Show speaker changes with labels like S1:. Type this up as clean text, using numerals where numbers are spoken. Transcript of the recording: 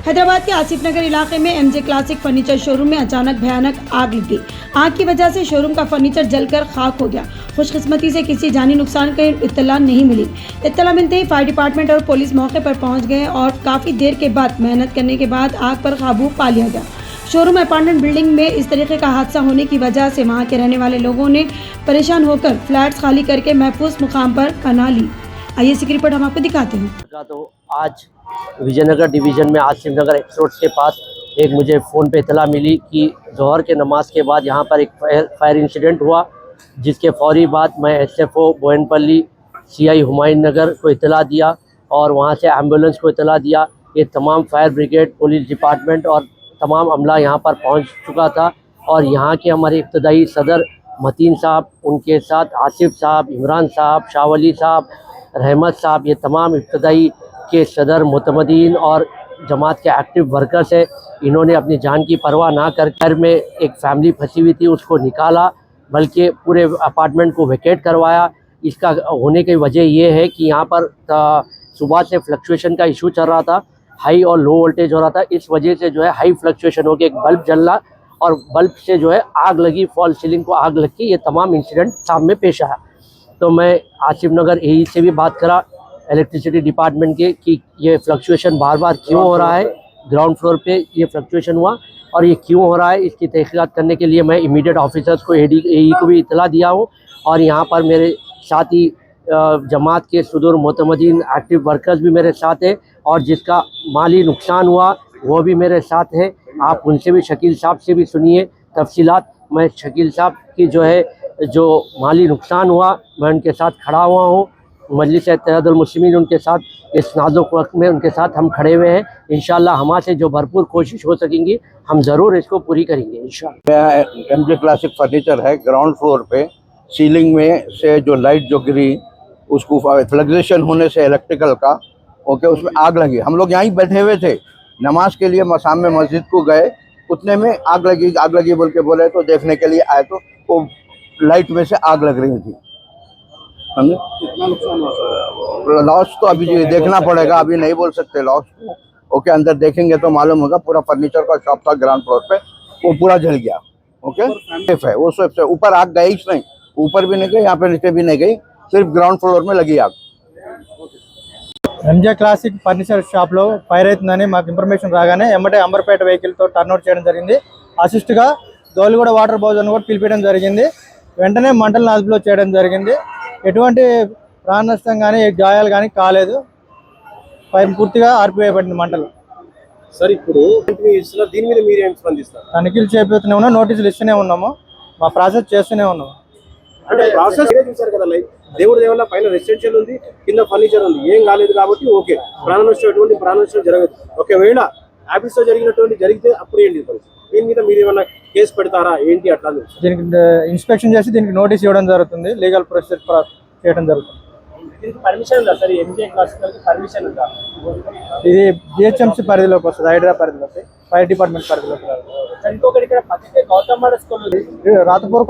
S1: हैदराबाद के आसिफ नगर इलाके में एमजे क्लासिक फर्नीचर शोरूम में अचानक भयानक आग लग गई। आग की वजह से शोरूम का फर्नीचर जलकर खाक हो गया। खुशकिस्मती से किसी जानी नुकसान की इत्तला नहीं मिली। इत्तला मिलते ही फायर डिपार्टमेंट और पुलिस मौके पर पहुंच गए और काफ़ी देर के बाद मेहनत करने के बाद आग पर काबू पा लिया गया। शोरूम अपार्टमेंट बिल्डिंग में इस तरीके का हादसा होने की वजह से वहाँ के रहने वाले लोगों ने परेशान होकर फ्लैट्स खाली करके महफूज मुकाम पर पनाह ली। आइए इसकी रिपोर्ट हम आपको दिखाते हैं।
S2: तो आज विजयनगर डिवीज़न में आसिफ नगर एक्सरोड के पास एक मुझे फ़ोन पे इतला मिली कि जोहर के नमाज के बाद यहाँ पर एक फायर इंसिडेंट हुआ, जिसके फौरी बाद मैं एसएफओ बोयनपल्ली सीआई हुमायूं नगर को इतला दिया और वहाँ से एम्बुलेंस को इतला दिया। ये तमाम फायर ब्रिगेड, पुलिस डिपार्टमेंट और तमाम अमला यहाँ पर पहुँच चुका था और यहाँ के हमारे इब्तदाई सदर मतीन साहब, उनके साथ आसिफ साहब, इमरान साहब, शाहवली साहब, रहमत साहब, ये तमाम इब्तदाई के सदर मुतमदीन और जमात के एक्टिव वर्कर्स है। इन्होंने अपनी जान की परवाह ना कर घर में एक फैमिली फंसी हुई थी उसको निकाला, बल्कि पूरे अपार्टमेंट को वैकेट करवाया। इसका होने की वजह ये है कि यहाँ पर सुबह से फ्लक्चुएशन का इशू चल रहा था, हाई और लो वोल्टेज हो रहा था। इस वजह से जो है हाई फ्लक्चुएशन हो गया, एक बल्ब जल रहा और बल्ब से जो है आग लगी, फॉल सीलिंग को आग लग के ये तमाम इंसिडेंट सामने पेश आया। तो मैं आसिफ नगर एई से भी बात करा, इलेक्ट्रिसिटी डिपार्टमेंट के, कि ये फ्लक्चुएशन बार बार क्यों हो रहा है, ग्राउंड फ्लोर पे ये फ्लक्चुएशन हुआ और ये क्यों हो रहा है, इसकी तहकीकात करने के लिए मैं इमीडिएट ऑफिसर्स को एई को भी इतला दिया हूँ। और यहाँ पर मेरे साथ ही जमात के सदर मुतमदीन एक्टिव वर्कर्स भी मेरे साथ हैं और जिसका माली नुकसान हुआ वो भी मेरे साथ है। आप उनसे भी, शकील साहब से भी सुनिए तफसीलात। मैं शकील साहब की जो माली नुकसान हुआ मैं उनके साथ खड़ा हुआ हूँ। मजलिस इत्तेहादुल मुस्लिमीन उनके साथ इस नाजुक वक्त में उनके साथ हम खड़े हुए हैं। इंशाअल्लाह हमारे से जो भरपूर कोशिश हो सकेंगी हम ज़रूर इसको पूरी करेंगे इंशाअल्लाह।
S3: एमजे क्लासिक फर्नीचर है, ग्राउंड फ्लोर पे सीलिंग में से जो लाइट जो गिरी उसको फ्लक्चुएशन होने से इलेक्ट्रिकल का उसमें आग लगी। हम लोग यहीं बैठे हुए थे, नमाज के लिए सामने मस्जिद को गए, उतने में आग लगी बोल के बोले तो देखने के लिए आए तो वो लाइट में से आग लग रही थी।
S4: कितना नुकसान हुआ?
S3: लॉस तो अभी देखना पड़ेगा, अभी नहीं बोल सकते लॉस को। ओके, अंदर देखेंगे तो मालूम होगा। पूरा फर्नीचर का शॉप था ग्राउंड फ्लोर पे, वो पूरा जल गया। ओके, सेफ है वो, सेफ है। ऊपर आग गई नहीं, ऊपर भी नहीं गई, यहाँ पे नीचे भी नहीं गई, सिर्फ ग्राउंड फ्लोर में लगी आग।
S5: ఎంజే క్లాసిక్ ఫర్నిచర్ షాప్లో ఫైర్ అవుతుందని మాకు ఇన్ఫర్మేషన్ రాగానే ఎమ్మటే అంబర్పేట వెహికల్తో టర్న్అవుట్ చేయడం జరిగింది। అసిస్ట్గా దోలిగూడ వాటర్ బౌజర్ను కూడా పిలిపించడం జరిగింది। వెంటనే మంటలను అదుపులో చేయడం జరిగింది। ఎటువంటి ప్రాణ నష్టం కానీ గాయాలు కానీ కాలేదు। ఫైర్ పూర్తిగా ఆర్పివేయబడింది మంటలు।
S4: సార్, ఇప్పుడు దీని మీద మీరు ఏం స్పందిస్తారు?
S5: తనిఖీలు చేపడుతూనే ఉన్నాం, నోటీసులు ఇస్తూనే ఉన్నాము, మా ప్రాసెస్ చేస్తూనే ఉన్నాము।
S4: అంటే ప్రాసెస్ చూసారు కదా, లైక్ దేవుడి దేవల్ల పైన రెసిడెన్షియల్ ఉంది, కింద ఫర్నిచర్ ఉంది, ఏం కాలేదు కాబట్టి ఓకే, ప్రాణ నష్టం ఎటువంటి ప్రాణ నష్టం జరగదు। ఒకవేళ హ్యాబిట్స్ తో జరిగితే అప్పుడు ఏంటి పరిస్థితి? దీని మీద మీరు ఏమైనా కేసు పెడతారా ఏంటి? అట్లా
S5: దీనికి ఇన్స్పెక్షన్ చేసి దీనికి నోటీస్ ఇవ్వడం జరుగుతుంది, లీగల్ ప్రొసీజర్ చేయడం జరుగుతుంది।
S4: దీనికి పర్మిషన్ ఉందా సార్? ఎంజే క్లాసిక్ పర్మిషన్ ఉందా?
S5: ఇది జిహెచ్ఎంసీ పరిధిలోకి వస్తుంది, హైదరాబాద్ పరిధిలోకి, ఫైర్ డిపార్ట్మెంట్ పరిధిలోకి।
S4: ఇంకొకటి ఇక్కడ పక్కనే గౌతమ్ స్కూల్
S5: రాతపూర్